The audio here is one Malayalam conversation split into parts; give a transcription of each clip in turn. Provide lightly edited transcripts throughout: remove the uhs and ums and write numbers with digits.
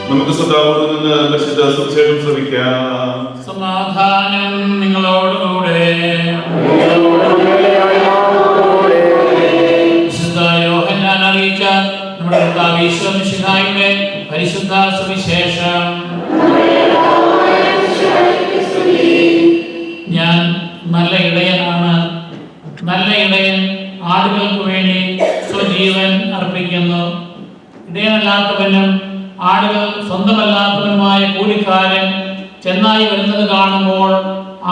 നമുക്ക് സദാപൂർവ്വം നിന്ന് പരിശുദ്ധ സുവിശേഷം ശ്രമിക്കാം. സമാധാനം നിങ്ങളോടുകൂടെ. വിശുദ്ധ യോഹന്നാൻ അറിയിച്ച നമ്മുടെ കർത്താവ് ഈശോ മിശിഹായുടെ പരിശുദ്ധ സുവിശേഷം. ഞാൻ നല്ല ഇടയനാണ്. നല്ല ഇടയൻ ആടുകൾക്ക് വേണ്ടി സ്വജീവൻ അർപ്പിക്കുന്നു. ഇടയനല്ലാത്തവനും ആടുകൾ സ്വന്തമല്ലാത്തവനുമായ കൂലിക്കാരൻ ചെന്നായി വരുന്നത് കാണുമ്പോൾ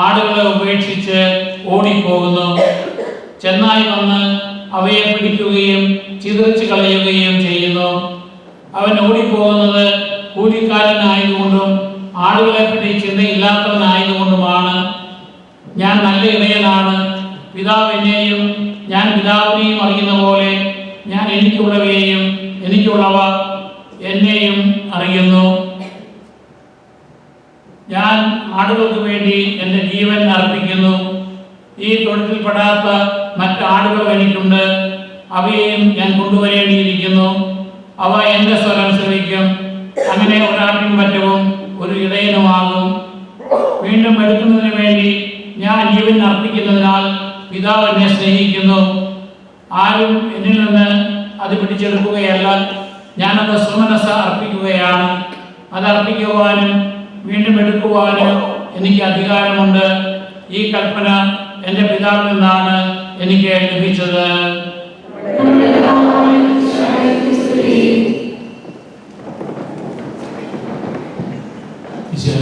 ആടുകളെ ഉപേക്ഷിച്ച് ഓടിപ്പോകുന്നു. ചെന്നായി വന്ന് അവയെ പിടിക്കുകയും ചിതറിച്ച് കളയുകയും ചെയ്യുന്നു. അവൻ ഓടിപ്പോകുന്നത് കൂലിക്കാരനായതുകൊണ്ടും ആടുകളെപ്പറ്റി ചിന്തയില്ലാത്തവനായതുകൊണ്ടുമാണ്. ഞാൻ നല്ല ഇടയനാണ്. പിതാവ് എന്നെയും ഞാൻ പിതാവിനെയും അറിയുന്ന പോലെ ഞാൻ എനിക്കുള്ളവയെയും എനിക്കുള്ളവ എന്നെയും അറിയുന്നു. ഞാൻ ആടുകൾക്ക് വേണ്ടി എൻ്റെ ജീവൻ അർപ്പിക്കുന്നു. ഈ തൊഴുത്തിൽപ്പെടാത്ത മറ്റ് ആടുകൾ എനിക്കുണ്ട്. അവയെയും ഞാൻ കൊണ്ടുവരേണ്ടിയിരിക്കുന്നു. അവ എൻ്റെ സ്വരം ശ്രവിക്കും. അങ്ങനെ ഒരാട്ടിൻ പറ്റവും ഒരു ഇടയനുമാകും. വീണ്ടും എടുക്കുന്നതിന് വേണ്ടി ഞാൻ ജീവൻ അർപ്പിക്കുന്നതിനാൽ പിതാവ് എന്നെ സ്നേഹിക്കുന്നു. ആരും എന്നിൽ നിന്ന് അത് പിടിച്ചെടുക്കുകയല്ല, ഞാനത് സ്വമനസ്സ അർപ്പിക്കുകയാണ്. അത് അർപ്പിക്കുവാനും വീണ്ടും എടുക്കുവാനും എനിക്ക് അധികാരമുണ്ട്. ഈ കൽപ്പന എൻ്റെ പിതാവിൽ നിന്നാണ് എനിക്ക് ലഭിച്ചത്.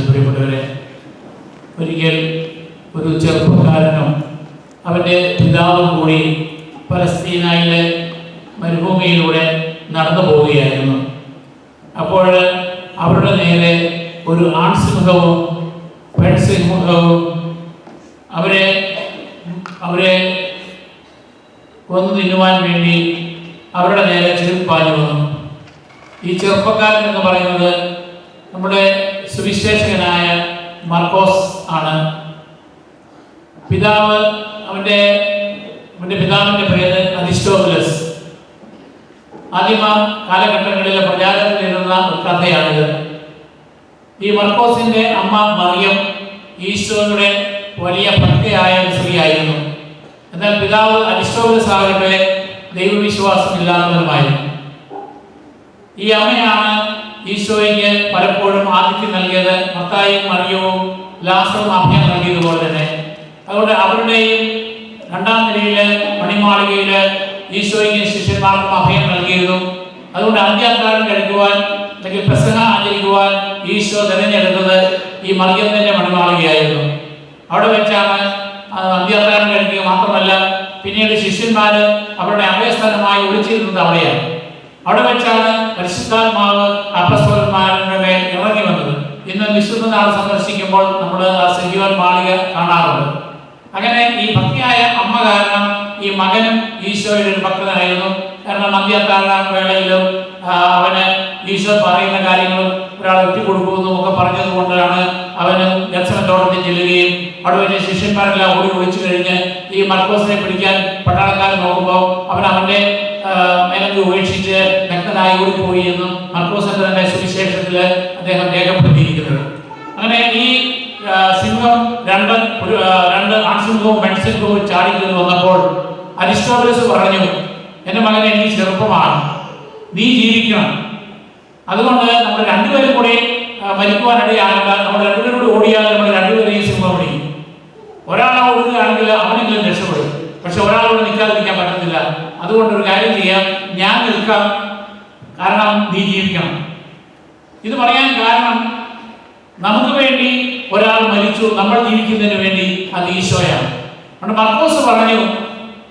പ്രിയപ്പെട്ടവരെ, ഒരിക്കൽ ഒരു ചെറുപ്പക്കാരനും അവൻ്റെ പിതാവും കൂടി പലസ്തീനയിലെ മരുഭൂമിയിലൂടെ നടന്നു പോവുകയായിരുന്നു. അപ്പോൾ അവരുടെ നേരെ ഒരു ആൺസിംഹവും പെൺസിംഹവും അവരെ കൊന്നു തിന്നുവാൻ വേണ്ടി അവരുടെ നേരെ ചെറുപ്പാഞ്ഞു വന്നു. ഈ ചെറുപ്പക്കാരൻ എന്ന് പറയുന്നത് നമ്മുടെ സുവിശേഷകനായ മർക്കോസ് ആണ്. അവന്റെ പിതാവിന്റെ പേര് അരിസ്റ്റോബുലസ്. ആദിമ കാലഘട്ടങ്ങളിലെ പ്രചാരത്തിലിരുന്ന ഒരു കഥയാണിത്. ഈ മർക്കോസിന്റെ അമ്മ മറിയം ഈശോയുടെ വലിയ ഭക്തയായ ഒരു സ്ത്രീയായിരുന്നു. എന്നാൽ പിതാവ് അരിസ്റ്റോബുലസ് ആകട്ടെ ദൈവവിശ്വാസമില്ലാത്തവരുമായിരുന്നു. ഈ അമ്മയാണ് ഈശോയ്ക്ക് പലപ്പോഴും ആതിഥ്യം നൽകിയത്. മത്തായിയും മറിയവും ലാസറും അഭയം നൽകിയതുപോലെ തന്നെ. അതുകൊണ്ട് അവരുടെയും രണ്ടാം നിലയില് മണിമാളികയില് ഈശോയ്ക്ക് ശിഷ്യന്മാർക്കും അഭയം നൽകിയിരുന്നു. അതുകൊണ്ട് അന്ത്യാത്താഴം കഴിക്കുവാൻ അല്ലെങ്കിൽ പെസഹ ആചരിക്കുവാൻ ഈശോ തിരഞ്ഞെടുത്തത് ഈ മറിയത്തിന്റെ മണിമാളികയായിരുന്നു. അവിടെ വെച്ചാണ് അന്ത്യാത്താഴം കഴിക്കുക. മാത്രമല്ല, പിന്നീട് ശിഷ്യന്മാര് അവരുടെ അഭയസ്ഥാനമായി ഒളിച്ചിരുന്നത് അവിടെയാണ്. അവിടെ വെച്ചാണ് പരിശുദ്ധാത്മാവ് അപ്പസ്തോലന്മാരുടെ മേൽ ഇറങ്ങി വന്നത്. ഇന്ന് വിശുദ്ധ നാൾ സന്ദർശിക്കുമ്പോൾ നമ്മൾ ആ സെന്റിയോൻ മാളിക കാണാറുണ്ട്. അങ്ങനെ ഈ ഭക്തിയായ അമ്മ കാരണം ഈ മകനും ഈശോയുടെ ഒരു ഭക്തനായിരുന്നു. കാരണം അന്ത്യാത്താഴ വേളയിലും അവന് ഈശോ പറയുന്ന കാര്യങ്ങളും ഒരാൾ ഒറ്റിക്കൊടുക്കുമെന്നും ഒക്കെ പറഞ്ഞത് കൊണ്ടാണ് അവന് ഗത്സമനത്തോട്ടത്തിൽ ചെല്ലുകയും അവിടെ വെച്ച് ശിഷ്യന്മാരെല്ലാം ഓടി ഒളിച്ചു കഴിഞ്ഞ് ഈ മർക്കോസിനെ പിടിക്കാൻ പട്ടാളക്കാരൻ നോക്കുമ്പോൾ അവന്റെ മേലങ്കി ഉപേക്ഷിച്ച് ഭക്തനായി ഓടിപ്പോയി എന്നും മർക്കോസിന്റെ തന്നെ സുവിശേഷത്തിൽ അദ്ദേഹം രേഖപ്പെടുത്തിയിരിക്കുന്നത്. അങ്ങനെ ഈ സിംഹം രണ്ട് ആൺസിംഹവും പെൺസിംഹവും ചാടിക്കറി വന്നപ്പോൾ അരിസ്റ്റോബുലസ് പറഞ്ഞു, എൻ്റെ മകനെ നീ ചെറുപ്പമാണ്, നീ ജീവിക്കണം. അതുകൊണ്ട് നമ്മൾ രണ്ടുപേരും കൂടി മരിക്കുവാനിടയാകണ്ട. നമ്മൾ രണ്ടുപേരും കൂടി ഓടിയാൽ നമ്മൾ രണ്ടുപേരെയും സിംഹം പിടിക്കും. ഒരാളെ ഓടുകയാണെങ്കിൽ അവനെങ്കിലും രക്ഷപ്പെടും. പക്ഷെ ഒരാളോട് നിൽക്കാതിരിക്കാൻ പറ്റത്തില്ല. അതുകൊണ്ട് ഒരു കാര്യം ചെയ്യാം, ഞാൻ നിൽക്കാം, കാരണം നീ ജീവിക്കണം. ഇത് പറയാൻ കാരണം നമുക്ക് വേണ്ടി ഒരാൾ മരിച്ചു, നമ്മൾ ജീവിക്കുന്നതിന് വേണ്ടി. അത് ഈശോയാണ്. അതുകൊണ്ട് മർക്കോസ് പറഞ്ഞു,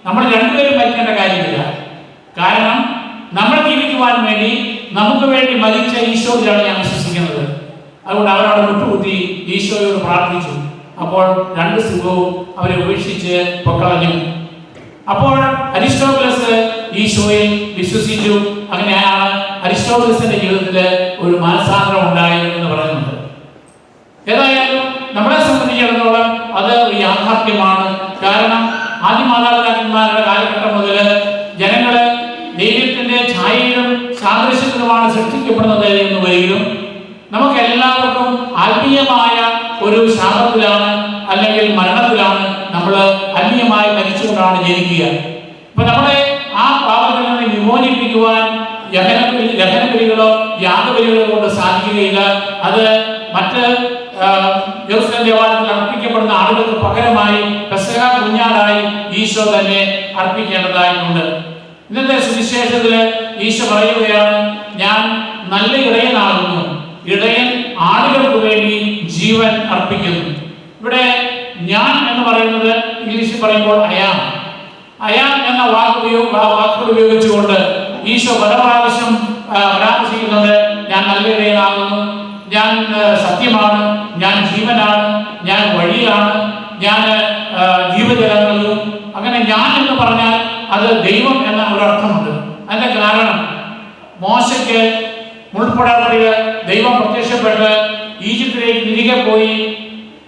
നമ്മൾ രണ്ടുപേരും മരിക്കേണ്ട കാര്യമില്ല. കാരണം നമ്മൾ ജീവിക്കുവാൻ വേണ്ടി നമുക്ക് വേണ്ടി മരിച്ച ഈശോയിലാണ് ഞാൻ വിശ്വസിക്കുന്നത്. അതുകൊണ്ട് അവരവിടെ വിട്ടുകുത്തി ഈശോയോട് പ്രാർത്ഥിച്ചു. അപ്പോൾ രണ്ട് സിംഹവും അവരെ ഉപേക്ഷിച്ച് പൊക്കളഞ്ഞു. അപ്പോൾ അരിസ്റ്റോബുലസ് ഈശോയിൽ വിശ്വസിച്ചു. അങ്ങനെയാണ് അരിസ്റ്റോബുലസിന്റെ ജീവിതത്തിൽ ഒരു മനസാന്തരം ഉണ്ടായത് എന്ന് പറയുന്നുണ്ട്. ഏതായാലും നമ്മളെ സംബന്ധിച്ചിടത്തോളം അത് ഒരു യാഥാർത്ഥ്യമാണ്. കാരണം ആദിമാതാപിതാക്കന്മാരുടെ കാലഘട്ടം മുതൽ ജനങ്ങള് ദൈവത്തിന്റെ ഛായയിലും സാദൃശ്യത്തിലുമാണ് സൃഷ്ടിക്കപ്പെടുന്നത് എന്ന് വരികയും നമുക്ക് എല്ലാവർക്കും ആത്മീയമായ ഒരു ശാപത്തിലാണ് അല്ലെങ്കിൽ മരണത്തിലാണ് നമ്മൾ ആത്മീയമായി മരിച്ചുകൊണ്ടാണ് ജനിക്കുക. അപ്പൊ നമ്മളെ ആ പാപത്തിൽ നിന്ന് വിമോചിപ്പിക്കുവാൻ ലഹനബലികളോ യാഗബലികളോ കൊണ്ട് സാധിക്കുകയില്ല. അത് മറ്റ് ജെറുസലേം ദേവാലയത്തിൽ അർപ്പിക്കപ്പെടുന്ന ആളുകൾക്ക് പകരമായി പെസഹ കുഞ്ഞാടായി ഈശോ തന്നെ അർപ്പിക്കേണ്ടതായിട്ടുണ്ട്. ഇന്നത്തെ സുവിശേഷത്തില് ഈശോ പറയുകയാണ്, ഞാൻ നല്ല ഇടയനാകുന്നു, ഇടയൻ ആളുകൾക്ക് വേണ്ടി ജീവൻ അർപ്പിക്കുന്നു. ഇവിടെ ഞാൻ എന്ന് പറയുന്നത് ഇംഗ്ലീഷിൽ പറയുമ്പോൾ അയാം എന്ന വാക്കുകൾ ഉപയോഗിച്ചുകൊണ്ട് ഈശോ പല പ്രാവശ്യം പരാമർശിക്കുന്നുണ്ട്. ഞാൻ നല്ല ഇടയനാകുന്നു, ഞാൻ സത്യമാണ്, ഞാൻ ജീവനാണ്, ഞാൻ വഴിയാണ്, ഞാൻ ജീവജലങ്ങളും. അങ്ങനെ ഞാൻ എന്ന് പറഞ്ഞാൽ അത് ദൈവം എന്ന ഒരർത്ഥമുണ്ട്. അതിന്റെ കാരണം മോശയ്ക്ക് മുൾപ്പടർപ്പിൽ ദൈവം പ്രത്യക്ഷപ്പെട്ട് ഈജിപ്തിലേക്ക് തിരികെ പോയി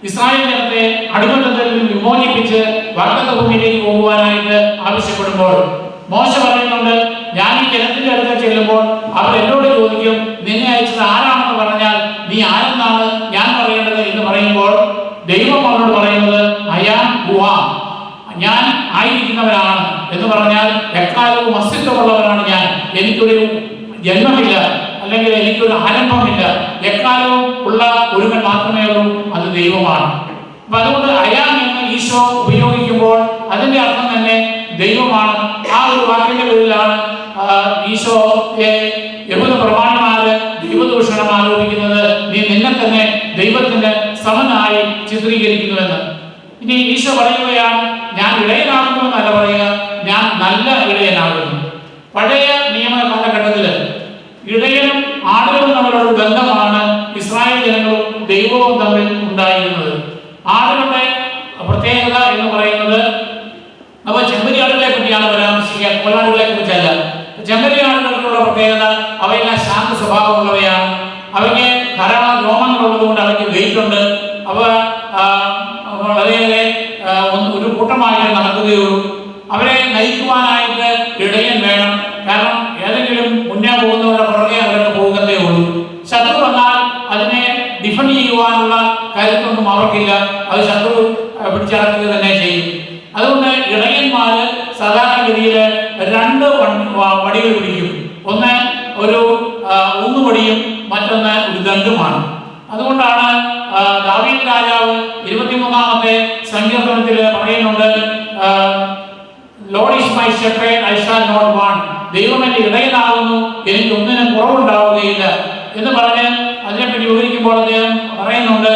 ഇസ്രായേൽ ജനത്തെ അടിമത്തത്തിൽ നിന്ന് വിമോചിപ്പിച്ച് വാഗ്ദത്ത ഭൂമിയിലേക്ക് പോകുവാനായിട്ട് ആവശ്യപ്പെടുമ്പോൾ മോശ പറയുന്നുണ്ട്, ഞാൻ ഈ ജനത്തിന്റെ അടുത്ത് ചെല്ലുമ്പോൾ അവർ എന്നോട് ചോദിക്കും, നിന്നെ അയച്ചത് ആരാണെന്ന് പറഞ്ഞാൽ നീ ആരെന്നാണ് ഞാൻ പറയേണ്ടത് എന്ന് പറയുമ്പോൾ ദൈവം അവനോട് പറയുന്നത് ഞാൻ ആയിരിക്കുന്നവനാണ് എന്ന് പറഞ്ഞാൽ എക്കാലവും അസ്തിത്വമുള്ളവനാണ് ഞാൻ. എനിക്കൊരു ജന്മമില്ല, അല്ലെങ്കിൽ എനിക്കൊരു ആരംഭമില്ല. എക്കാലവും ഉള്ള ഒരുവൻ മാത്രമേ ഉള്ളൂ, അത് ദൈവമാണ്. അപ്പൊ അതുകൊണ്ട് എന്ന് ഈശോ ഉപയോഗിക്കുമ്പോൾ അതിന്റെ അർത്ഥം തന്നെ ദൈവമാണ്. ആ ഒരു വാക്കിന്റെ പേരിലാണ് ഈശോയെ യഹൂദ പ്രമാണിമാര് ദൈവദൂഷണം ആരോപിക്കുന്നത്. നീ നിന്നെ തന്നെ ദൈവത്തിന്റെ സമനായി ചിത്രീകരിക്കുന്നുവെന്ന്. ഇനി ഈശോ പറയുകയാണ്, ഞാൻ ഇടയനാകുന്നു എന്നല്ല പറയുക, ഞാൻ നല്ല ഇടയനാകുന്നു. പഴയ നിയമ കാലഘട്ടത്തില് ഇടയനും ആടുകളും തമ്മിലുള്ള ബന്ധമാണ് ഇസ്രായേൽ ജനങ്ങളും ദൈവവും തമ്മിൽ ഉണ്ടായിരുന്നത്. ആടുകളുടെ പ്രത്യേകത എന്ന് പറയുന്നത്, അപ്പൊ ചെമ്മരിയാടുകളെ പറ്റിയാണ് പരാമർശിക്കുക, കോലാടുകളെ കുറിച്ചല്ല. ചെമ്മരിയാടുകൾക്കുള്ള പ്രത്യേകത അവയെല്ലാം ശാന്ത സ്വഭാവമുള്ളവയാണ്. അവയ്ക്ക് ധാരാളം രോമങ്ങളുള്ളത് കൊണ്ട് അവയ്ക്ക് വെയിറ്റ് ഉണ്ട്. അവ വളരെയേറെ ഒരു കൂട്ടമായിട്ട് നടക്കുകയുള്ളൂ. അവരെ നയിക്കുവാനായിട്ട് ഇടയൻ വേണം. കാരണം ഏതെങ്കിലും മുന്നേ പോകുന്നവരുടെ പുറകെ അവരുടെ പോകത്തേ ഉള്ളൂ. ശത്രു വന്നാൽ അതിനെ ഡിഫെൻഡ് ചെയ്യുവാനുള്ള കരുത്തൊന്നും അവർക്കില്ല. അത് ശത്രു പിടിച്ചടക്കുക തന്നെ ചെയ്യും. അതുകൊണ്ട് ഇടയന്മാര് സാധാരണഗതിയിൽ രണ്ട് വടികൾ പിടിക്കും. ഒന്ന് ഒരു ഊന്നുവടിയും മറ്റൊന്ന് ഒരു ദണ്ഡുമാണ്. അതുകൊണ്ടാണ് ദാവീദ് രാജാവ് 23-ാമത്തെ സങ്കീർത്തനത്തിൽ പറയുന്നുണ്ട്, Lord is my shepherd, I shall not want. ദൈവം എന്റെ ഇടയനാകുന്നു, എനിക്ക് ഒന്നിനും കുറവുണ്ടാവുകയില്ല എന്ന് പറഞ്ഞ് അതിനെപ്പറ്റി വിവരിക്കുമ്പോൾ അദ്ദേഹം പറയുന്നുണ്ട്,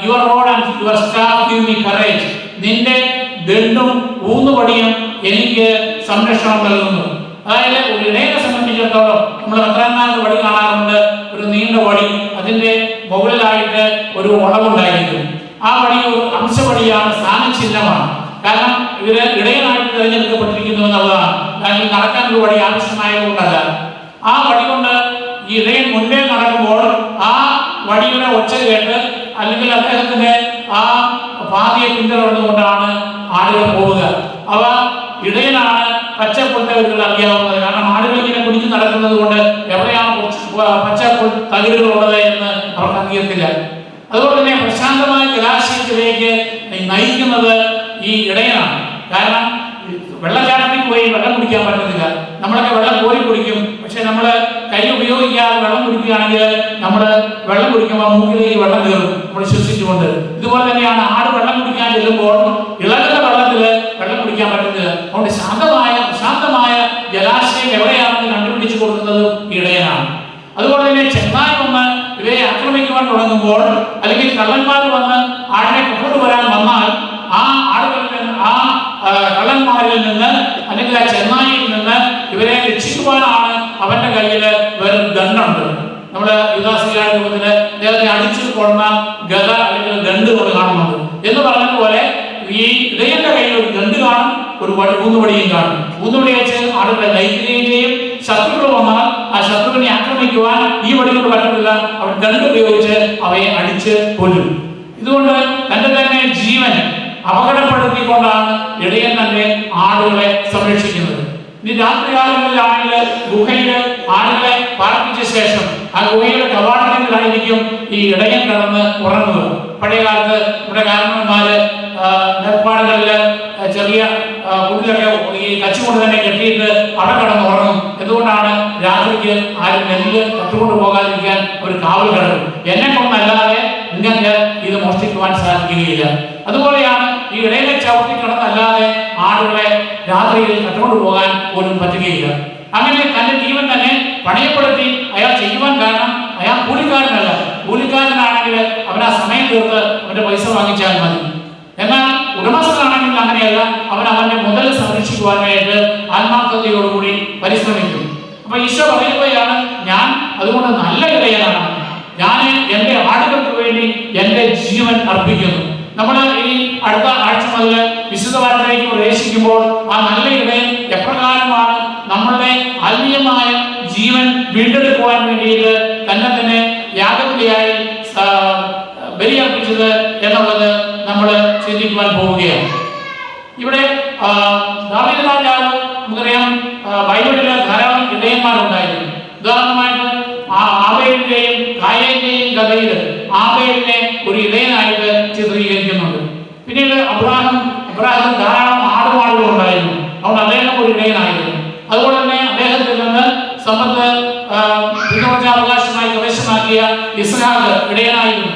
your road and your staff give me courage. നിന്റെ ദണ്ഡും ഊന്നുവടിയും എനിക്ക് സംരക്ഷണം നൽകുന്നു. അതായത് ഒരു ഇടയനെ സംബന്ധിച്ചിടത്തോളം നമ്മൾ പത്രാനാഥ് വടി കാണാറുണ്ട്, ഒരു നീണ്ട വടി, അതിന്റെ മുകളിലായിട്ട് ഒരു വളവുണ്ടായിരിക്കും. ആ വടി ഒരു അംശവടിയാണ്, സ്ഥാനചിഹ്നമാണ്. കാരണം ഇവര് ഇടയനായിട്ട് തിരഞ്ഞെടുക്കപ്പെട്ടിരിക്കുന്നു എന്നുള്ളതാണ്. കാരണം നടക്കാൻ ഒരു വടി ആവശ്യമായതുകൊണ്ടല്ല. ആ വടി കൊണ്ട് ഈ ഇടയൻ മുന്നേ നടക്കുമ്പോൾ ആ വടിയുടെ ഒച്ച കേട്ട് അല്ലെങ്കിൽ അദ്ദേഹത്തിന്റെ ആ പാതിയെ പിന്തുടർന്നുകൊണ്ടാണ് ആടുകൾ പോവുക. അവ ഇടയനാണ് പച്ചപ്പുൽത്തകിടുകൾ അറിയാവുന്നത്. കാരണം ആടുകൾ ഇങ്ങനെ കുടിച്ചു നടക്കുന്നത് കൊണ്ട് എവിടെയാണ് പച്ച തകിടുകൾ ഉള്ളത് എന്ന് അവർക്ക് അറിയത്തില്ല. അതുകൊണ്ട് തന്നെ പ്രശാന്തമായ ജലാശയത്തിലേക്ക് നയിക്കുന്നത് ഈ ഇടയനാണ്. കാരണം വെള്ളച്ചാട്ടത്തിൽ പോയി വെള്ളം കുടിക്കാൻ പറ്റത്തില്ല. നമ്മളൊക്കെ വെള്ളം കോരി കുടിക്കും. പക്ഷെ നമ്മൾ കൈ ഉപയോഗിക്കാതെ വെള്ളം കുടിക്കുകയാണെങ്കിൽ നമ്മൾ വെള്ളം കുടിക്കുമ്പോൾ മൂക്കിലേക്ക് വെള്ളം കയറും, നമ്മൾ ശ്വസിച്ചുകൊണ്ട്. ഇതുപോലെ തന്നെയാണ് ആട് വെള്ളം കുടിക്കാൻ ചെല്ലുമ്പോൾ ഇളകുന്ന വെള്ളത്തിൽ വെള്ളം കുടിക്കാൻ പറ്റത്തില്ല. അതുകൊണ്ട് ശാന്തമായ ജലാശയം എവിടെയാണെന്ന് കണ്ടുപിടിച്ചു കൊടുക്കുന്നത് ഇടയനാണ്. അതുപോലെ തന്നെ ചെന്നായി വന്ന് ഇവരെ ആക്രമിക്കുവാൻ തുടങ്ങുമ്പോൾ അല്ലെങ്കിൽ കള്ളന്മാർ വന്ന് ആടിനെ കൊണ്ടുവരാൻ വന്നാൽ ആ ആടുകളിൽ നിന്ന്, ആ കള്ളന്മാരിൽ നിന്ന് അല്ലെങ്കിൽ ആ ചെന്നായിൽ നിന്ന് ഇവരെ രക്ഷിക്കുവാനാണ് അവന്റെ കയ്യിൽ വെറും ദണ്ഡുണ്ട്. നമ്മുടെ യുദാസിയുടെ രൂപത്തില് അദ്ദേഹത്തെ അടിച്ചു കൊള്ളുന്ന ഗത അല്ലെങ്കിൽ ദണ്ഡ് നമ്മൾ കാണുന്നുണ്ട്. എന്ന് പറഞ്ഞതുപോലെ ഈ ഇടയന്റെ കയ്യിൽ ഒരു ദണ്ഡ് കാണും, ഒരു ഊന്നുവടിയും കാണും. ഊന്നുവടി വെച്ച് ആളുകളെ നയിക്കുകയും ചെയ്യും. ശത്രുക്കൾ വന്നാൽ ആ ശത്രുവിനെ ആക്രമിക്കുവാൻ ഈ വടി കൊണ്ട് പറ്റത്തില്ല, അവർ ദണ്ഡ് ഉപയോഗിച്ച് അവയെ അടിച്ച് കൊല്ലും. ഇതുകൊണ്ട് തന്റെ തന്നെ ജീവൻ അപകടപ്പെടുത്തിക്കൊണ്ടാണ് ഇടയൻ തന്റെ ആടുകളെ സംരക്ഷിക്കുന്നത്. ഇനി രാത്രികാലങ്ങളിലാണെങ്കിൽ ഗുഹയിൽ ആളുകളെ പാർപ്പിച്ച ശേഷം ആ ഗുഹയുടെ കവാടങ്ങളിലായിരിക്കും ഈ ഇടയൻ കിടന്ന് ഉറങ്ങുക. പഴയ കാലത്ത് ഇവിടെ കാരണവന്മാര് നെൽപ്പാടുകളിൽ ചെറിയ കുടിലൊക്കെ ഈ കച്ചുകൊണ്ട് തന്നെ കെട്ടിയിട്ട് അവിടെ കിടന്ന് ഉറങ്ങും. എന്തുകൊണ്ടാണ്? രാത്രിക്ക് ആരും നെല്ല് കത്തുകൊണ്ട് പോകാതിരിക്കാൻ ഒരു കാവൽ കിടക്കും. എന്നെ കൊണ്ടല്ലാതെ നിങ്ങൾക്ക് ഇത് മോഷ്ടിക്കുവാൻ സാധിക്കുകയില്ല. അതുപോലെയാണ് ഈ ഇടയിലെ ചവിട്ടി കിടന്നല്ലാതെ ആളുകളെ രാത്രിയിൽ കട്ടുകൊണ്ട് പോകാൻ പോലും പറ്റുകയില്ല. അങ്ങനെ തന്റെ ജീവൻ തന്നെ പണയപ്പെടുത്തി അയാൾ ചെയ്യുവാൻ കാരണം അയാൾ കൂലിക്കാരനല്ല. കൂലിക്കാരനാണെങ്കിൽ അവൻ ആ സമയം തീർത്ത് അവന്റെ പൈസ വാങ്ങിച്ചാൽ മതി. എന്നാൽ ഉടമസ്ഥനാണെങ്കിൽ അങ്ങനെയല്ല, അവൻ അവന്റെ മുതൽ സംരക്ഷിക്കുവാനായിട്ട് ആത്മാർത്ഥതയോടുകൂടി പരിശ്രമിക്കും. അപ്പൊ ഈശോ പറയുകയാണ്, ഞാൻ അതുകൊണ്ട് നല്ല ഇടയനാണ്, ഞാൻ എന്റെ ആടുകൾക്ക് വേണ്ടി എന്റെ ജീവൻ അർപ്പിക്കുന്നു. നമ്മൾ ഈ അടുത്ത ആഴ്ച മുതൽ വിശുദ്ധ വാരത്തിലേക്ക് പ്രവേശിക്കുമ്പോൾ ആ നല്ല ഇടയൻ എപ്രകാരമാണ് നമ്മളുടെ ആത്മീയമായ ജീവൻ വീണ്ടെടുക്കുവാൻ വേണ്ടിയിട്ട് തന്നെ യാഗബലിയായി ബലിയർപ്പിച്ചത് എന്നുള്ളത് നമ്മൾ ചിന്തിക്കുവാൻ പോവുകയാണ്. ഇവിടെ ദാവീദ് രാജാവ് നമുക്കറിയാം, ബൈബിളിലെ ധാരാളം ഇടയന്മാരുണ്ടായിരുന്നു. ഉദാഹരണമായിട്ട് ആബേലിന്റെയും കായേന്റെയും കഥയിൽ ആബേലിനെ ഒരു ഇടയനായിട്ട് ചിത്രീകരിക്കുന്നുണ്ട്. പിന്നീട് അബ്രാഹാം ധാരാളം ആടുമാടുകൾ ഉണ്ടായിരുന്നു. അതുകൊണ്ട് അദ്ദേഹം ഒരു ഇടയനായിരുന്നു. അതുപോലെ തന്നെ അദ്ദേഹത്തിൽ നിന്ന് സമ്പത്ത് പിന്തുടർച്ചാവകാശമായി കൈവശമാക്കിയ ഇസ്ഹാഖ് ഇടയനായിരുന്നു.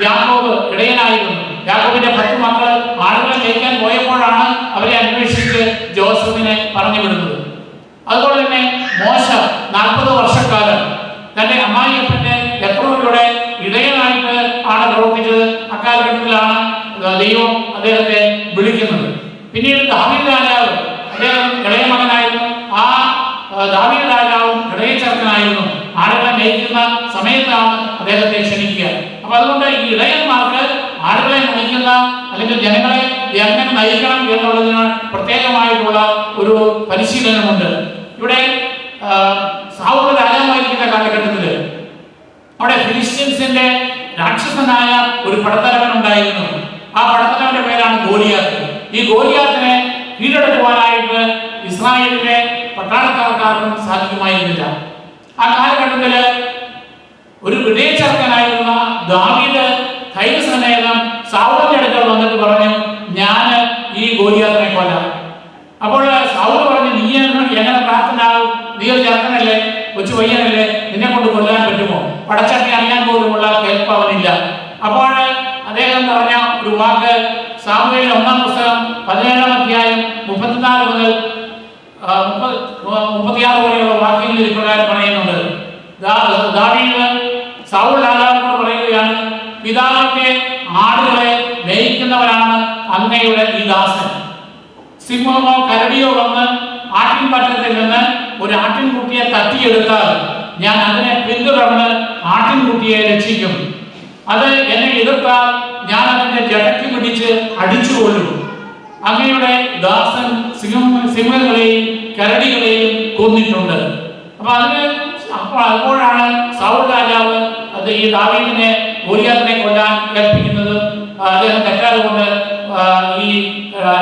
യാക്കോബ് ഇടയനായിരുന്നു. യാക്കോബിന്റെ 10 മക്കൾ ആടുകളെ മേയ്ക്കാൻ പോയപ്പോഴാണ് അവരെ അന്വേഷിച്ച് ജോസഫിനെ പറഞ്ഞു വിടുന്നത്. അതുപോലെ തന്നെ മോശ 40 വർഷക്കാലം തന്റെ അമ്മായിയപ്പന്റെ യത്രോയുടെ ഇടയനായിട്ട് ആണ് പ്രവർത്തിച്ചത്. അക്കാലഘട്ടത്തിലാണ് ദൈവം അദ്ദേഹത്തെ വിളിക്കുന്നത്. പിന്നീട് ദാവീദ് രാജാവ്, അദ്ദേഹം ഇളയ മകനായിരുന്നു. ആ ദാവീദ് രാജാവും ഇടയ ചെറുക്കനായിരുന്നു. ആടുകളെ നയിക്കുന്ന സമയത്താണ് അദ്ദേഹത്തെ ക്ഷണിക്കുക. അപ്പൊ അതുകൊണ്ട് ഈ ഇടയന്മാർക്ക് ആടുകളെ നയിക്കുന്ന അല്ലെങ്കിൽ ജനങ്ങളെ എങ്ങനെ നയിക്കണം എന്നുള്ളതിന് പ്രത്യേകമായിട്ടുള്ള ഒരു പരിശീലനമുണ്ട്. ഇവിടെ സൗൽ രാജാവായിരിക്കുന്ന കാലഘട്ടത്തില് അവിടെ ഫിലിസ്തീൻസിന്റെ രാക്ഷസനായ ഒരു പടത്തലവൻ ഉണ്ടായിരുന്നു. ആ പടത്തലവന്റെ പേരാണ് ഗോലിയാത്ത്. ഈ ഗോലിയാത്തിനെ കീഴടക്കുവാനായിട്ട് ഇസ്രായേലിലെ പട്ടാളക്കാർക്കാർക്കും സാധിക്കുമായിരുന്നില്ല. ആ കാലഘട്ടത്തില് ഒരു വിടയച്ചർക്കനായിരുന്ന ദാവീദ് ധൈര്യസമേതം സൗലിന്റെ അടുക്കൽ വന്നിട്ട് പറഞ്ഞു, ഞാൻ ഈ ഗോലിയാത്തിനെ കൊല്ലാം. അപ്പോൾ സൗൽ പറഞ്ഞു, നീ എങ്ങനെ പ്രാർത്ഥനാവും? നീ ഒരു ചെറുക്കനല്ലേ, കൊച്ചു പയ്യനല്ലേ, നിന്നെ കൊണ്ട് കൊല്ലാൻ പറ്റുമോ? പടച്ചട്ടി അറിയാൻ പോലുമുള്ള കേൾപ്പ് അവനില്ല. അപ്പോൾ അദ്ദേഹം പറഞ്ഞ ഒരു വാക്ക് സാമുവേലിന്റെ 1-ാം പുസ്തകം 17-ാം അധ്യായം 34 മുതൽ 36 വരെയുള്ള വാക്യങ്ങളിൽ ഇപ്രകാരം പറയുന്നുണ്ട്. ദാവീദ് സൗൽ രാജാവിനോട് പറയുകയാണ്, പിതാവിന്റെ ആടുകളെ മേയിക്കുന്നവരാണ് അങ്ങയുടെ ഈ ദാസൻ. സിംഹമോ കരടിയോ വന്ന് ആട്ടിൻപറ്റത്തിൽ നിന്ന് ഒരു ആട്ടിൻകുട്ടിയെ തട്ടിയെടുത്താൽ ഞാൻ അതിനെ പിന്തുടർന്ന് ആട്ടിൻകുട്ടിയെ രക്ഷിക്കും. അത് എന്നെ എതിർത്താൽ ഞാൻ അതിന്റെ ജടയ്ക്ക് പിടിച്ച് അടിച്ചുകൊള്ളും. അങ്ങയുടെ ദാസൻ സിംഹങ്ങളെയും കരടികളെയും കൊന്നിട്ടുണ്ട്. അപ്പൊ അപ്പോഴാണ് സൗൽ രാജാവ് ഈ ദാവീദിനെ ഗോലിയാത്തിനെ കൊല്ലാൻ കൽപ്പിക്കുന്നത്. അദ്ദേഹം തെറ്റാതുകൊണ്ട് ഈ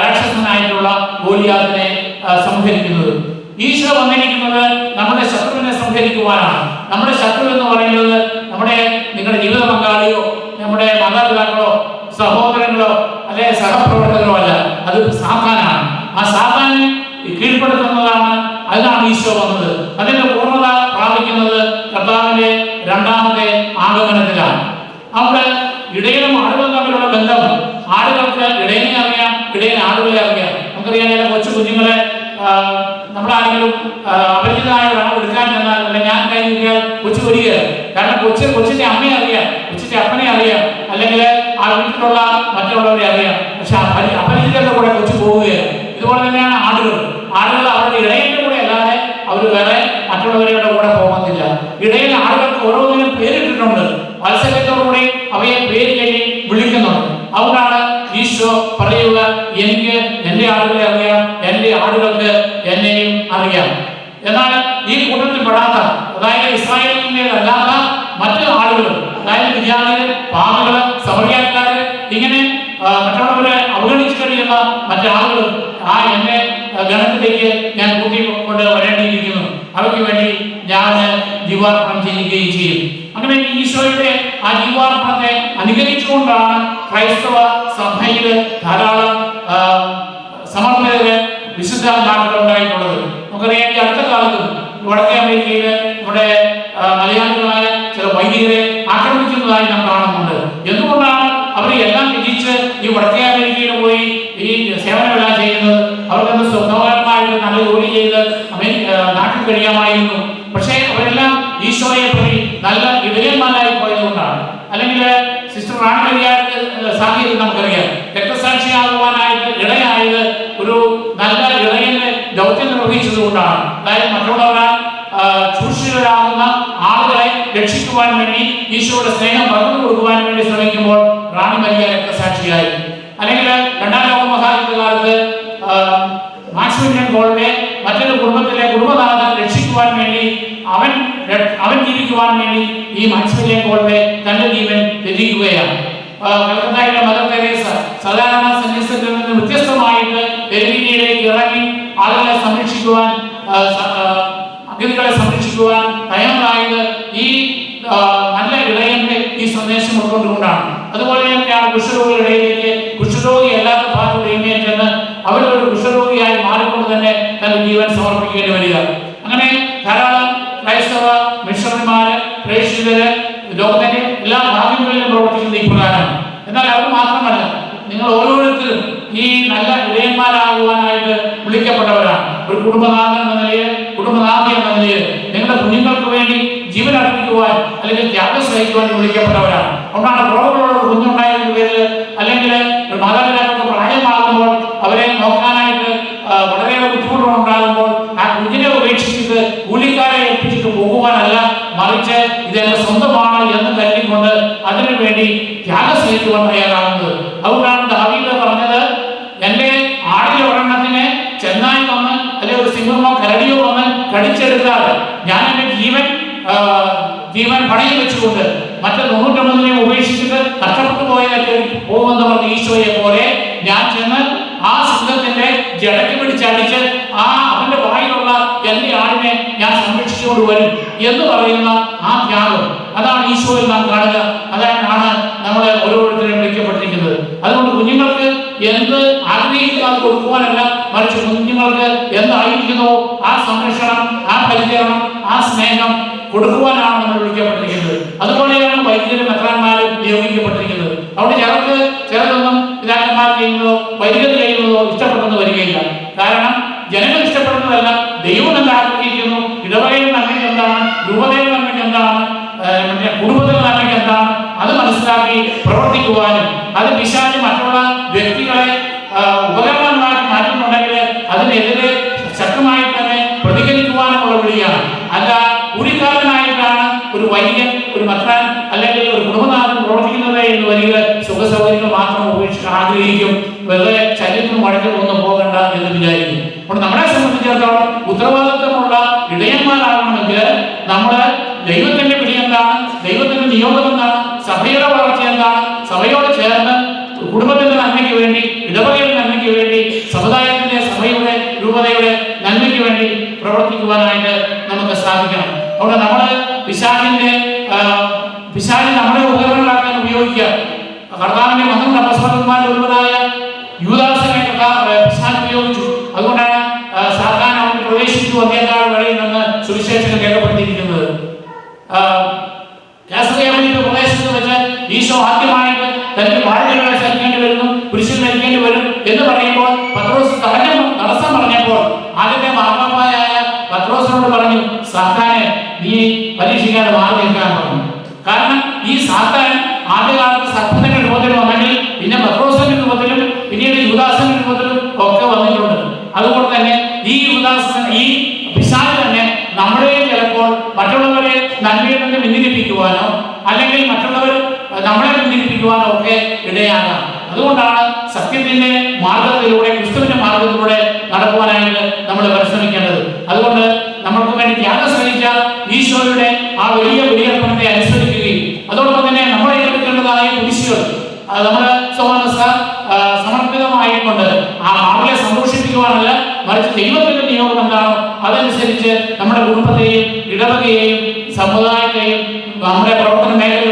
രാക്ഷസനായിട്ടുള്ള ഗോലിയാത്തിനെ സംഹരിക്കുന്നത്. ഈശോ വന്നിരിക്കുന്നത് നമ്മുടെ ശത്രുവിനെ സംഹരിക്കുവാനാണ്. നമ്മുടെ ശത്രു എന്ന് പറയുന്നത് നിങ്ങളുടെ ജീവിത പങ്കാളിയോ നമ്മുടെ മാതാപിതാക്കളോ സഹോദരങ്ങളോ അല്ലെ സഹപ്രവർത്തകരോ അല്ല, അത് സാത്താനാണ്. ആ സാത്താനെ കീഴ്പ്പെടുത്തുന്നതാണ്. അതിനാണ് ഈശോ വന്നത്. അതിന്റെ പൂർണ്ണത പ്രാപിക്കുന്നത് കർത്താവിന്റെ 2ാമത്തെ ആഗമനത്തിലാണ്. അവിടെ ഇടയനും ആടുകളും തമ്മിലുള്ള ബന്ധം, ആടുകൾക്ക് ഇടയനെ അറിയാം, ഇടയൻ ആടുകളെ അറിയാം. നമുക്കറിയാം, ചില കൊച്ചു കുഞ്ഞുങ്ങളെ നമ്മളാരെങ്കിലും അപരിചിതമായ ഒരാൾ എടുക്കാൻ ചെന്നാൽ അല്ലെ ഞാൻ കൈ നീക്കിയാൽ കൊച്ചു വരിക. കാരണം കൊച്ചിന്റെ അമ്മയെ അറിയാം, കൊച്ചിന്റെ അപ്പനെ അറിയാം, അല്ലെങ്കിൽ ആ വീട്ടിലുള്ള മറ്റുള്ളവരെ അറിയാം. പക്ഷെ അപരിചിതരുടെ കൂടെ കൊച്ചു പോവുകയാണ്. ഇതുപോലെ തന്നെയാണ് ആടുകൾ അവരുടെ ഇടയന്റെ കൂടെ അല്ലാതെ അവർ വേറെ മറ്റുള്ളവരുടെ കൂടെ പോകുന്നില്ല. ഇടയിൽ ആടുകൾക്ക് ഓരോന്നിനും പേരിട്ടിട്ടുണ്ട്. വാത്സല്യത്തോടുകൂടി അവയെ പേര് ചൊല്ലി വിളിക്കുന്നുണ്ട്. അതുകൊണ്ടാണ് ഈശോ പറയുക, എനിക്ക് എന്റെ ആടുകളെ അറിയാം, എന്റെ ആടുകൾക്ക് എന്നെയും അറിയാം. എന്നാൽ ഈ കൂട്ടത്തിൽ പെടാത്ത, അതായത് ഇസ്രായേലിന്റേതല്ലാത്ത മറ്റു ആളുകളും, അതായത് വിജാതികൾ, പാപികള്, സമറിയാക്കാര്, ഇങ്ങനെ മറ്റുള്ളവരെ അവഗണിച്ചു കഴിയുന്ന മറ്റാളുകളും ആ എന്നെ ഗണത്തിലേക്ക് ഞാൻ കൂട്ടിക്കൊണ്ട് ജീവാർപ്പണം ചെയ്യുകയും ചെയ്യും. അങ്ങനെ ഈശോയുടെ ആ ജീവാർപ്പണത്തെ അനുകരിച്ചുകൊണ്ടാണ് ക്രൈസ്തവ സഭയിൽ ധാരാളം സമർപ്പിതര് വിശുദ്ധ നാട്ടുകൾ ഉണ്ടായിട്ടുള്ളത്. നമുക്കറിയാം, ഈ അടുത്ത കാലത്തും വടക്കേ അമേരിക്കയിൽ നമ്മുടെ മലയാളികളായ ചില വൈദികരെ ആക്രമിക്കുന്നതായി നാം കാണുന്നുണ്ട്. എന്തുകൊണ്ടാണ് അവർ എല്ലാം ത്യജിച്ച് ഈ വടക്കേ അമേരിക്കയിൽ പോയി ഈ സേവനമെല്ലാം ചെയ്യുന്നത്? അവർക്കത് സ്വന്തമായിട്ട് നല്ല ജോലി ചെയ്ത് നാട്ടിൽ കഴിയാമായിരുന്നു. പക്ഷേ അവരെല്ലാം ഈശോയെ പ്രതി നല്ല ഇടയന്മാരായി പോയതുകൊണ്ടാണ്. അല്ലെങ്കിൽ സിസ്റ്റർ റാണി കരിയാരുടെ സാഹചര്യം നമുക്കറിയാം. രക്തസാക്ഷിയാകുവാനായിട്ട് ഇടയായത് ഒരു നല്ല ഇടയന്റെ ദൗത്യം നിർവഹിച്ചത് കൊണ്ടാണ്. അതായത് മറ്റുള്ളവരാൽ ചൂഷകരാകുന്ന ആളുകളെ രക്ഷിക്കുവാൻ വേണ്ടി ഈശോയുടെ സ്നേഹം പകർന്നു കൊടുക്കുവാൻ വേണ്ടി ശ്രമിക്കുമ്പോൾ റാണി മരിയ രക്തസാക്ഷിയായി. അല്ലെങ്കിൽ രണ്ടാം ലോക മഹായുദ്ധകാലത്ത് മാക്സിമിലിയൻ കോൾവേ മറ്റൊരു കുടുംബത്തിലെ കുടുംബനാഥൻ രക്ഷിക്കുവാൻ വേണ്ടി അവൻ ജീവിക്കുവാൻ വേണ്ടി ഈ മാക്സിമിലിയൻ കോൾവേ തന്റെ ജീവൻ ത്യജിക്കുകയാണ്. കൽക്കത്തയിലെ മദർ തെരേസ സാധാരണ സന്യാസത്തിൽ നിന്ന് വ്യത്യസ്തമായിട്ട് തെരുവീതിയിലേക്ക് ഇറങ്ങി ആളുകളെ സംരക്ഷിക്കുവാൻ, അഗതികളെ സംരക്ഷിക്കുവാൻ തയ്യാറായത് ഈ നല്ല ഇടയന്റെ ഈ സന്ദേശം ഉൾക്കൊണ്ടുകൊണ്ടാണ്. അതുപോലെ തന്നെയാണ് കുഷ്ഠരോഗികളുടെ ഇടയിലേക്ക് കുഷ്ഠരോഗി അല്ലാത്ത ഭാഗങ്ങളുടെയും ചെന്ന് അവരൊരു കുഷ്ഠരോഗിയായി മാറിക്കൊണ്ട് തന്നെ തന്റെ ജീവൻ സമർപ്പിക്കേണ്ടി വരിക. അങ്ങനെ ധാരാളം ക്രൈസ്തവ മിഷണറിമാര്, പ്രേക്ഷിതര് ലോകത്തിന്റെ എല്ലാ ഭാഗങ്ങളിലും പ്രവർത്തിക്കുന്ന ഈ പ്രകാരമാണ്. എന്നാൽ അവർ മാത്രമല്ല, നിങ്ങൾ ഓരോരുത്തരും ഈ നല്ല ഇടയന്മാരാകുവാനായിട്ട് വിളിക്കപ്പെട്ടവരാണ്. ഒരു കുടുംബനാഥൻ എന്ന നിലയിൽ, കുടുംബനാഥി എന്ന നിലയിൽ നിങ്ങളുടെ കുഞ്ഞുങ്ങൾക്ക് വേണ്ടി ജീവൻ അർപ്പിക്കുവാൻ അല്ലെങ്കിൽ ത്യാഗം സഹിക്കുവാൻ വിളിക്കപ്പെട്ടവരാണ്. അതുകൊണ്ടാണ് കുറവുകളുള്ള കുഞ്ഞുണ്ടായതിന്റെ പേരിൽ അല്ലെങ്കിൽ ഒരു മാതാപിതാക്കൾക്ക് പ്രായമാകുമ്പോൾ അവരെ നോക്കാനായിട്ട് വളരെയേറെ ബുദ്ധിമുട്ടുണ്ടാകുമ്പോൾ ആ കുഞ്ഞിനെ ഉപേക്ഷിച്ചിട്ട് കൂലിക്കാരെ ഏൽപ്പിച്ചിട്ട് പോകുവാനല്ല, മറിച്ച് ഇതെന്റെ സ്വന്തമാണ് എന്ന് കരുതിക്കൊണ്ട് അതിനു വേണ്ടി ത്യാഗം സഹിക്കുവാൻ തയ്യാറാകുന്നത്. അതുകൊണ്ടാണ് ദാവീദ് പറഞ്ഞത്, എന്റെ ആടിലെ ഒരെണ്ണത്തിനെ ചെന്നായി വന്ന് അല്ലെങ്കിൽ ഒരു സിംഹമോ കരടിയോ വന്ന് കടിച്ചെടുത്താൽ ഞാൻ എന്റെ ജീവൻ പണയം വെച്ചുകൊണ്ട് മറ്റു 99 ഉപേക്ഷിച്ചിട്ട് നഷ്ടപ്പെട്ടു പോകുമെന്ന് പറഞ്ഞ ഈശോയെ പോലെ ഞാൻ ചെന്ന് ആ സിംഹത്തിന്റെ ജടയ്ക്ക് പിടിച്ചടിച്ച് അവന്റെ വായിലുള്ള എന്റെ ആടിനെ ഞാൻ സംരക്ഷിച്ചുകൊണ്ട് വരും എന്ന് പറയുന്ന ആ ത്യാഗം, അതാണ് ഈശോയിൽ നാം കാണുക. അതാണ് നമ്മളെ ഓരോരുത്തരും വിളിക്കപ്പെട്ടിരിക്കുന്നത്. അതുകൊണ്ട് കുഞ്ഞുങ്ങൾക്ക് എന്ത് ആഗ്രഹിക്കുന്നത് അത് കൊടുക്കുവാനല്ല, മറിച്ച് കുഞ്ഞുങ്ങൾക്ക് എന്തായിരിക്കുന്നോ ആ സംരക്ഷണം, ആ പരിചരണം, ആ സ്നേഹം കൊടുക്കുവാനാണ് നമ്മൾ വിളിക്കപ്പെട്ടിരിക്കുന്നത്. അതുപോലെയാണ് വൈദികരും മെത്രാന്മാരും നിയോഗിക്കപ്പെട്ടിരിക്കുന്നത്. അവിടെ ചിലതൊന്നും പിതാക്കന്മാർ ചെയ്യുന്നതോ വൈദികർ ചെയ്യുന്നതോ ഇഷ്ടപ്പെട്ടെന്ന് വരികയില്ല. കാരണം ജനങ്ങൾ ഇഷ്ടപ്പെടുന്നതല്ല, ദൈവം എന്താ ആഗ്രഹിക്കുന്നു, ഇടവകയുടെ നന്മയ്ക്ക് എന്താണ്, രൂപതയുടെ നന്മയ്ക്ക് എന്താണ്, കുടുംബത്തിന്റെ നന്മയ്ക്ക് എന്താണ്, അത് മനസ്സിലാക്കി പ്രവർത്തിക്കുവാനും അത് പിശാച് മറ്റുള്ള വ്യക്തികളെ ഉപകരണങ്ങളാക്കി മാറ്റുന്നുണ്ടെങ്കിൽ അതിനെതിരെ ശക്തമായി തന്നെ പ്രതികരിക്കുവാനുമുള്ള വിളിയാണ്. അല്ല കൂലിക്കാരനായിട്ടാണ് ഒരു വൈദികൻ, ഒരു മെത്രാൻ അല്ലെങ്കിൽ ഒരു കുടുംബനാഥൻ പ്രവർത്തിക്കുന്നത് എന്ന് വലിയ സുഖ സൗകര്യങ്ങൾ മാത്രം ഉപേക്ഷിച്ച് ആഗ്രഹിക്കും. വെറുതെ ശരീരത്തിന് വഴക്കിൽ ഒന്നും പോകണ്ട എന്ന് വിചാരിക്കും. അപ്പോൾ നമ്മളെ സംബന്ധിച്ചിടത്തോളം ഉത്തരവാദിത്വമുള്ള ഇടയന്മാരാകണമെങ്കിൽ നമ്മള് ദൈവത്തിന്റെ വിളി എന്താണ്, ദൈവത്തിന്റെ നിയോഗം എന്താണ്, സഭയുടെ വളർച്ച എന്താണ്, സഭയോട് ചേർന്ന് കുടുംബത്തിന്റെ നന്മയ്ക്ക് വേണ്ടി, ഇടവകയുടെ നന്മയ്ക്ക് വേണ്ടി, സമുദായത്തിന്റെ, സഭയുടെ, രൂപതയുടെ നന്മയ്ക്ക് വേണ്ടി പ്രവർത്തിക്കുവാനായിട്ട് നമുക്ക് സാധിക്കണം. അതുകൊണ്ട് നമ്മള് പിശാചിനെ നമ്മുടെ ഉപകരണങ്ങളാക്കാൻ ഉപയോഗിക്കുക. കർത്താവിന്റെ 12 അപ്പസ്തലന്മാരിൽ ഒരുവനായ യൂദാസിനെ പിശാച് ഉപയോഗിച്ചു. അതുകൊണ്ടാണ് സാത്താൻ അവന് പ്രവേശിച്ചു അദ്ദേഹത്താഴ വേളയിൽ നിന്ന് സുവിശേഷം രേഖപ്പെടുത്തിയിരിക്കുന്നത്. പ്രദേശത്ത് വെച്ച് ഈശോ ആദ്യമായിട്ട് തന്റെ ഭാര്യകളെ സഹിക്കേണ്ടി വരുന്നു, പുരുഷൻ മരിക്കേണ്ടി വരും എന്ന് പറയുമ്പോൾ പത്രോസ് തടസ്സം പറഞ്ഞപ്പോൾ ആദ്യത്തെ മാർപ്പാപ്പായ പത്രോസിനോട് പറഞ്ഞു, സാത്താനെ നീ പരീക്ഷിക്കാതെ മാറി നിൽക്കാൻ പറഞ്ഞു. കാരണം ഈ സാത്താൻ ആദ്യകാലത്ത് സർപ്പത്തിന്റെ രൂപത്തിൽ വന്നെങ്കിൽ പിന്നെ പത്രോസിന്റെ രൂപത്തിലും പിന്നീട് യുദാസിന്റെ രൂപത്തിലും ഒക്കെ വന്നിട്ടുണ്ട്. അതുകൊണ്ട് തന്നെ ഈ പിശാച് തന്നെ നമ്മളെ ചിലപ്പോൾ മറ്റുള്ളവരെ നന്മയിൽ നിന്ന് പിന്തിരിപ്പിക്കുവാനോ അല്ലെങ്കിൽ മറ്റുള്ളവർ നമ്മളെ പിന്തിരിപ്പിക്കുവാനോ ഒക്കെ ഇടയാകാം. അതുകൊണ്ടാണ് സത്യത്തിന്റെ മാർഗത്തിലൂടെ, ക്രിസ്തുവിന്റെ മാർഗത്തിലൂടെ നടക്കുവാനായിട്ട് നമ്മൾ പരിശ്രമിക്കേണ്ടത്. അതുകൊണ്ട് നമ്മൾക്ക് വേണ്ടി ത്യാഗം സഹിച്ച ഈശോയുടെ ആ വലിയ ബലിയർപ്പണത്തെ അനുസരിക്കുകയും അതോടൊപ്പം തന്നെ നമ്മളെ ഏറ്റെടുക്കേണ്ടതായ കുരിശുകൾ നമ്മുടെ സമർപ്പിതമായിക്കൊണ്ട് ആ ആളുകളെ സന്തോഷിപ്പിക്കുവാനല്ല, മറിച്ച് ദൈവത്തിന്റെ നിയോഗം എന്താണോ അതനുസരിച്ച് നമ്മുടെ കുടുംബത്തെയും ഇടവകയെയും സമുദായത്തെയും നമ്മുടെ പ്രവർത്തന മേഖലകളെയും